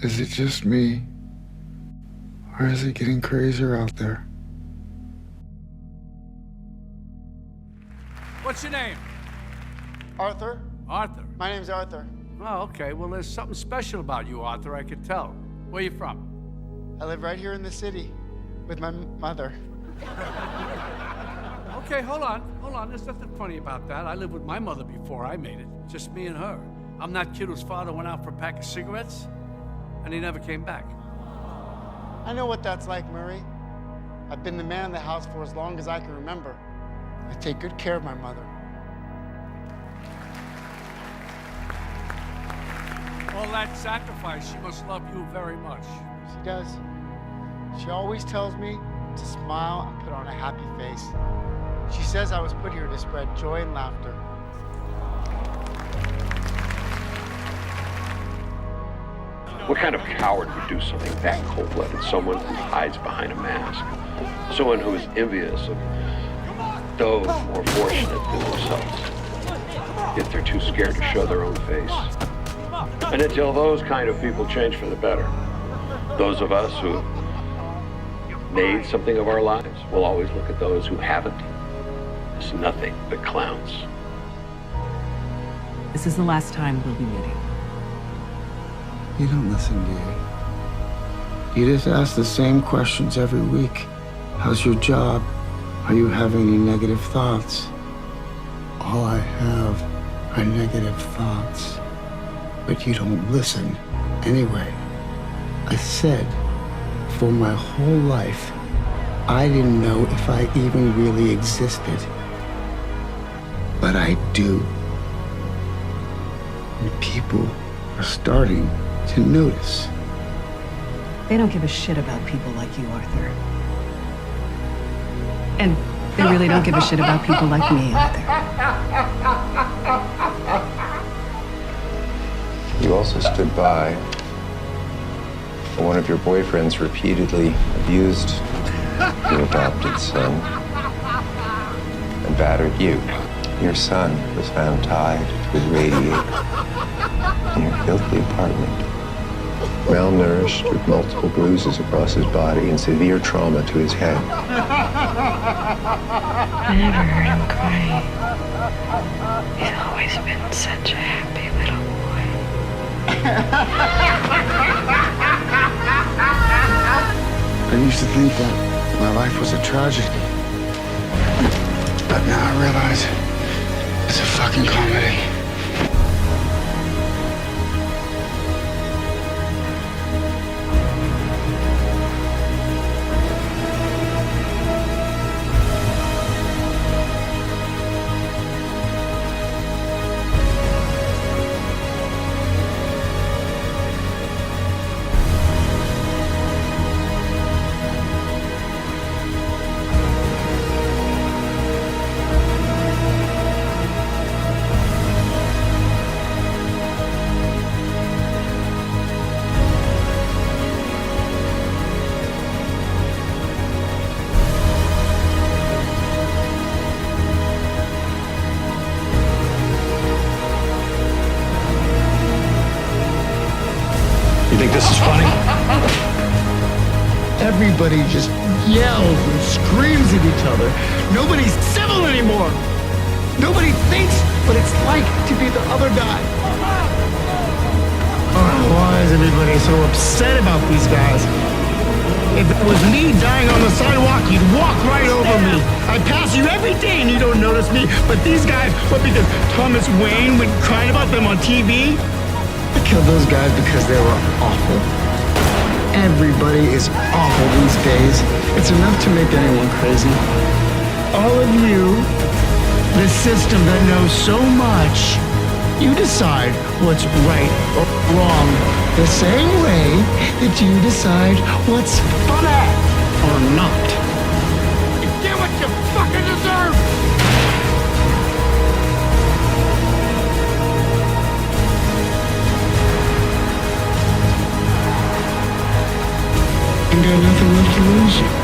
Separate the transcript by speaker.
Speaker 1: Is it just me? Or is it getting crazier out there?
Speaker 2: What's your name?
Speaker 3: Arthur?
Speaker 2: Arthur.
Speaker 3: My name's Arthur.
Speaker 2: Oh, okay. Well, there's something special about you, Arthur, I could tell. Where you from?
Speaker 3: I live right here in the city with my mother.
Speaker 2: Okay, hold on. There's nothing funny about that. I lived with my mother before I made it. Just me and her. I'm that kid whose father went out for a pack of cigarettes, and he never came back.
Speaker 3: I know what that's like, Murray. I've been the man in the house for as long as I can remember. I take good care of my mother.
Speaker 2: All that sacrifice, she must love you very much.
Speaker 3: She does. She always tells me to smile and put on a happy face. She says I was put here to spread joy and laughter.
Speaker 4: What kind of coward would do something that cold-blooded? Someone who hides behind a mask. Someone who is envious of those more fortunate than themselves. Yet they're too scared to show their own face. And until those kind of people change for the better, those of us who made something of our lives will always look at those who haven't as nothing but clowns.
Speaker 5: This is the last time we'll be meeting.
Speaker 1: You don't listen, do you? You just ask the same questions every week. How's your job? Are you having any negative thoughts? All I have are negative thoughts. But you don't listen anyway. I said, for my whole life, I didn't know if I even really existed. But I do. And people are starting to notice.
Speaker 5: They don't give a shit about people like you, Arthur. And they really don't give a shit about people like me either.
Speaker 6: You also stood by when one of your boyfriends repeatedly abused your adopted son and battered you. Your son was found tied to a radiator in your filthy apartment, malnourished with multiple bruises across his body and severe trauma to his head.
Speaker 7: I never heard him cry. He's always been such a happy little boy.
Speaker 1: I used to think that my life was a tragedy. But now I realize it's a fucking comedy.
Speaker 8: You think this is funny?
Speaker 1: Everybody just yells and screams at each other. Nobody's civil anymore. Nobody thinks what it's like to be the other guy. Why is everybody so upset about these guys? If it was me dying on the sidewalk, you'd walk right over me. I pass you every day and you don't notice me. But these guys, what, because Thomas Wayne went crying about them on TV? I killed those guys because they were awful. Everybody is awful these days. It's enough to make anyone crazy. All of you, the system that knows so much, you decide what's right or wrong the same way that you decide what's funny or not. You get what you fucking deserve! You got nothing left to lose.